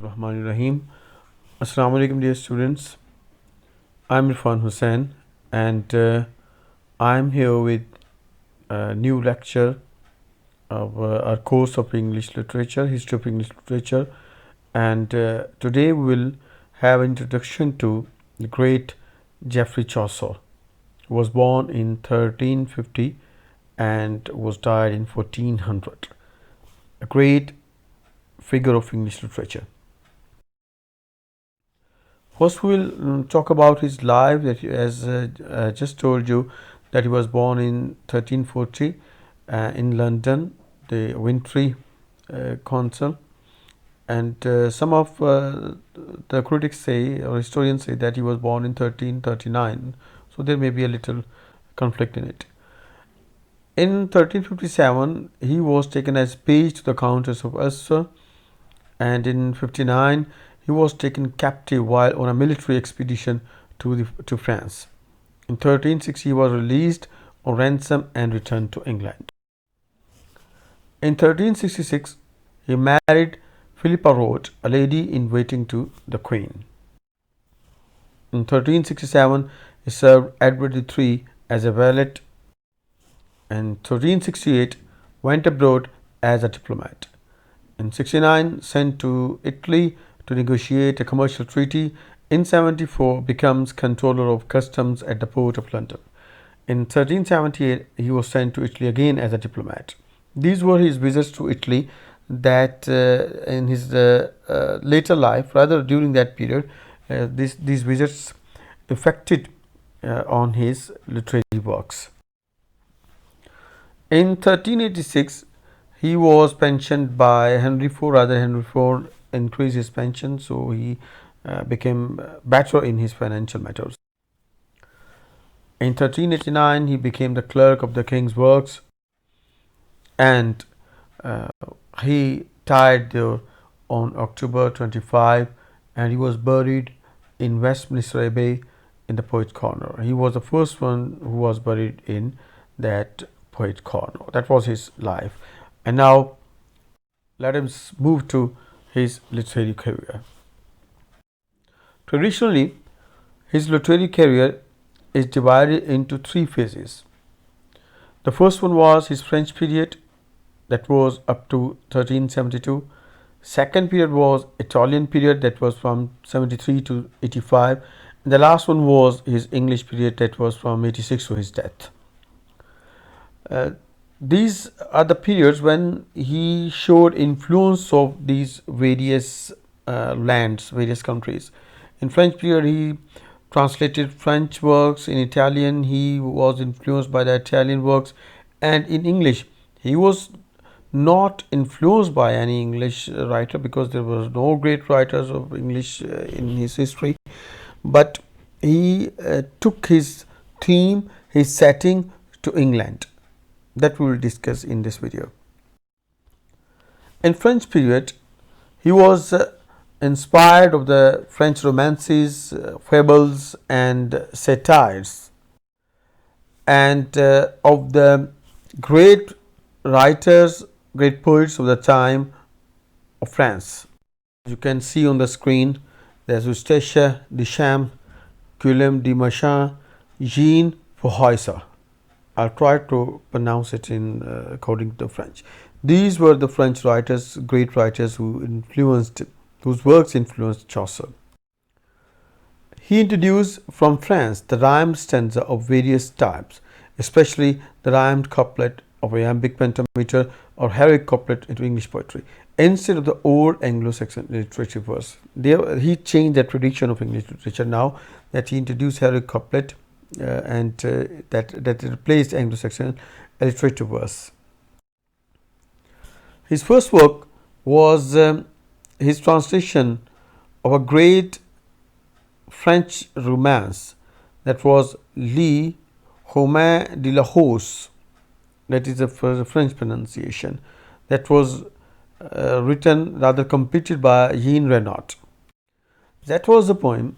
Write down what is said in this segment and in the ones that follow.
Bismillahirrahmanirrahim. Assalamu alaikum, dear students. I'm Irfan Hussain, and I'm here with a new lecture of our course of English literature, history of English literature, and today we will have introduction to the great Geoffrey Chaucer, who was born in 1350 and was died in 1400. A great figure of English literature. First, we will talk about his life. That, as I just told you, that he was born in 1340 in London, the Wintry Council, and some of the critics say, or historians say, that he was born in 1339. So there may be a little conflict in it. In 1357, he was taken as page to the Countess of Ulster, and in 59 he was taken captive while on a military expedition to France. In 1360 he was released on ransom and returned to England. In 1366 he married Philippa Rote, a lady in waiting to the Queen. In 1367 he served Edward III as a valet, and 1368 went abroad as a diplomat. In 69 sent to Italy to negotiate a commercial treaty. In 74 becomes controller of customs at the port of London. In 1378 he was sent to Italy again as a diplomat. These were his visits to Italy that in his later life, rather during that period, these visits affected on his literary works. In 1386 he was pensioned by Henry IV. Rather, Henry IV increased his pension, so he became better in his financial matters. In 1389 he became the clerk of the king's works, and he died there on October 25, and he was buried in Westminster Abbey in the Poets' Corner. He was the first one who was buried in that Poets' Corner. That was his life. And now let us move to his literary career. Traditionally, his literary career is divided into three phases. The first one was his French period, that was up to 1372. Second period was Italian period, that was from 73 to 85. And the last one was his English period, that was from 86 to his death. These are the periods when he showed influence of these various lands, various countries. In French period, he translated French works. In Italian, he was influenced by the Italian works, and in English, he was not influenced by any English writer, because there was no great writers of English in his history, but he took his theme, his setting to England. That we will discuss in this video. In French period, he was inspired of the French romances, fables and satires, and of the great writers, great poets of the time of France. You can see on the screen, there's Eustache Deschamps, Guillaume de Machin, Jean Froissart. I'll try to pronounce it in according to French. These were the French writers, great writers whose works influenced Chaucer. He introduced from France the rhymed stanza of various types, especially the rhymed couplet of iambic pentameter or heroic couplet into English poetry, instead of the old Anglo-Saxon literature verse. He changed the tradition of English literature now that he introduced heroic couplet and that replaced Anglo-Saxon alliterative verse. His first work was his translation of a great French romance, that was Le Roman de la Rose, that is the French pronunciation, that was written, rather completed by Jean Renaud. That was the poem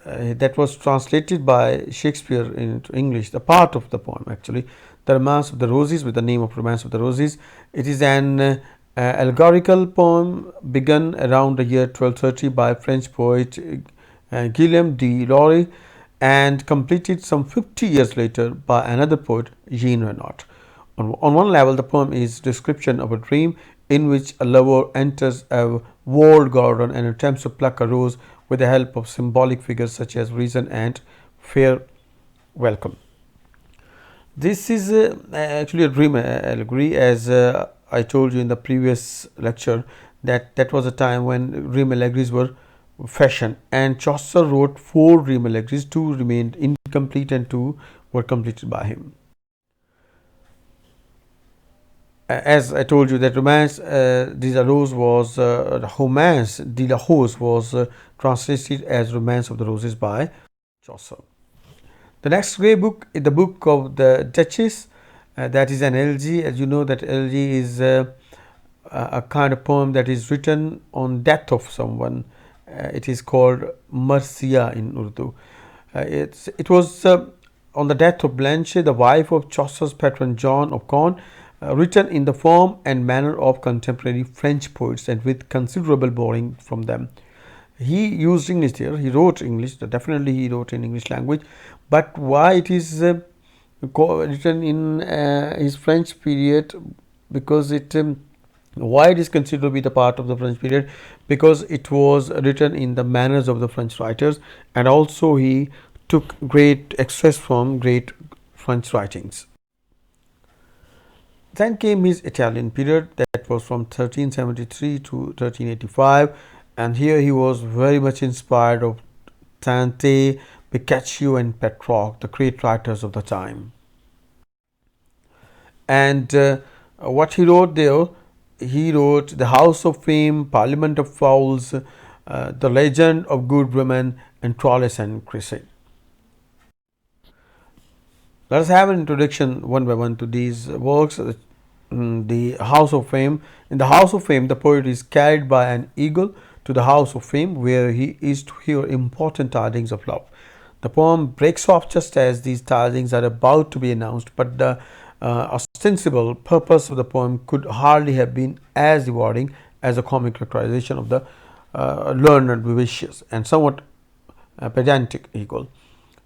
that was translated by Shakespeare into English, the part of the poem actually, the Romance of the Roses, with the name of Romance of the Roses. It is an Allegorical poem begun around the year 1230 by French poet Guillaume de Lorry and completed some 50 years later by another poet, Jean Renaud. On one level, the poem is description of a dream in which a lover enters a walled garden and attempts to pluck a rose with the help of symbolic figures such as reason and fair welcome. This is actually a dream allegory, as I told you in the previous lecture that was a time when dream allegories were fashion, and Chaucer wrote 4 dream allegories. 2 remained incomplete and 2 were completed by him. As I told you that romance de la Rose was romance de la Rose was translated as Romance of the Roses by Chaucer. The next great book is the book of the Duchess, that is an elegy. As you know that elegy is a kind of poem that is written on death of someone. It is called Marsiya in Urdu. It was on the death of Blanche, the wife of Chaucer's patron John of Gaunt, written in the form and manner of contemporary French poets and with considerable borrowing from them. He used English there. He wrote English. Definitely, he wrote in English language. But why it is written in his French period? Because why it is considered to be the part of the French period? Because it was written in the manners of the French writers, and also he took great extras from great French writings. Then came his Italian period, that was from 1373 to 1385, and here he was very much inspired of Dante, Boccaccio and Petrarch, the great writers of the time. And what he wrote there, he wrote The House of Fame, Parliament of Fowls, The Legend of Good Women, and Troilus and Cresside. Let us have an introduction one by one to these works. The House of Fame. In the House of Fame, the poet is carried by an eagle to the House of Fame, where he is to hear important tidings of love. The poem breaks off just as these tidings are about to be announced, but the ostensible purpose of the poem could hardly have been as rewarding as a comic characterization of the learned, vivacious, and somewhat pedantic eagle.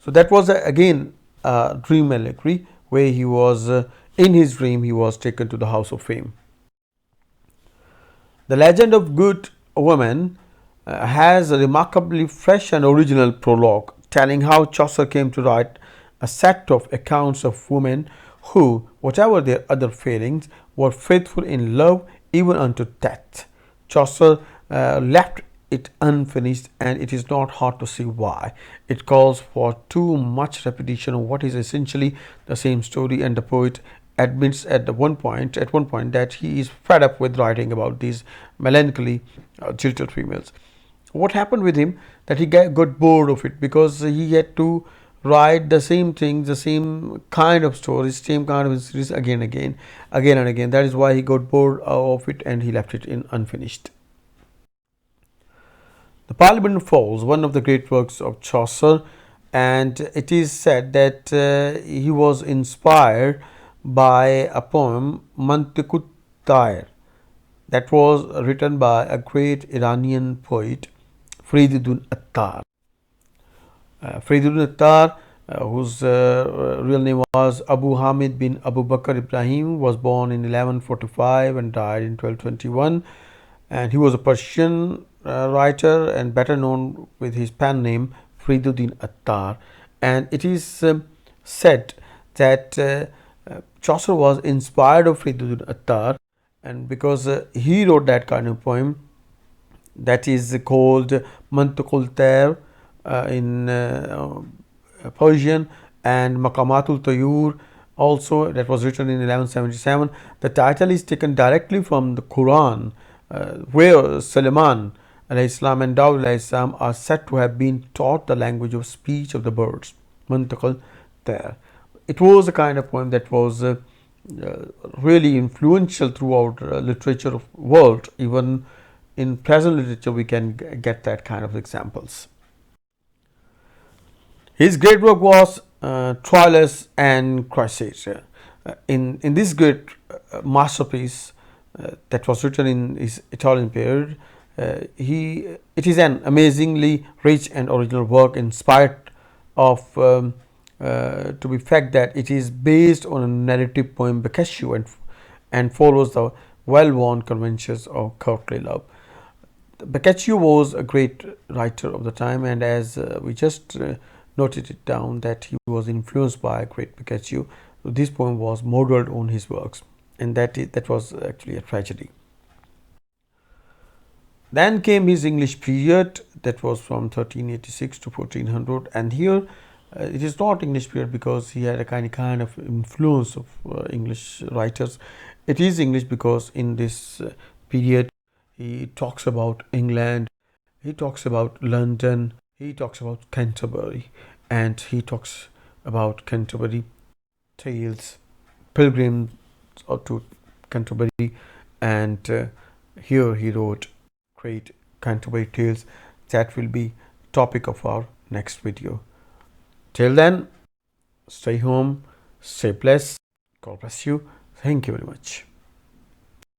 So that was again a dream allegory, where he was in his dream he was taken to the House of Fame. The Legend of Good Women has a remarkably fresh and original prologue, telling how Chaucer came to write a set of accounts of women who, whatever their other failings, were faithful in love even unto death. Chaucer left it unfinished, and it is not hard to see why. It calls for too much repetition of what is essentially the same story, and the poet admits at one point that he is fed up with writing about these melancholy jilted females. What happened with him, that he got bored of it, because he had to write the same things, the same kind of stories, same kind of series again and again. That is why he got bored of it and he left it unfinished. The Parliament Falls, one of the great works of Chaucer, and it is said that he was inspired by a poem, Mantiqut Tair, that was written by a great Iranian poet, Fariduddin Attar. Fariduddin Attar, whose real name was Abu Hamid bin Abu Bakr Ibrahim, was born in 1145 and died in 1221, and he was a Persian writer and better known with his pen name Fariduddin Attar. And it is said that Chaucer was inspired of Fariduddin Attar, and because he wrote that kind of poem that is called Mantiqul Tair in Persian, and Maqamatul Tayur also, that was written in 1177. The title is taken directly from the Quran, where Suleiman Islam and Daud Islam are said to have been taught the language of speech of the birds, Mantiqul Tair. It was a kind of poem that was really influential throughout literature of world. Even in present literature we can get that kind of examples. His great work was Troilus and Cresside. In this great masterpiece, that was written in his Italian period. It is an amazingly rich and original work, in spite of to be fact that it is based on a narrative poem Boccaccio, and follows the well-worn conventions of courtly love. Boccaccio was a great writer of the time, and as we just noted it down that he was influenced by great Boccaccio, so this poem was modeled on his works, and that was actually a tragedy. Then came his English period, that was from 1386 to 1400, and here it is not English period because he had a kind of influence of English writers. It is English because in this period he talks about England, he talks about London, he talks about Canterbury, and he talks about Canterbury tales, pilgrims to Canterbury, and here he wrote great Canterbury tales that will be topic of our next video. Till then, stay home, stay blessed. God bless you. Thank you very much.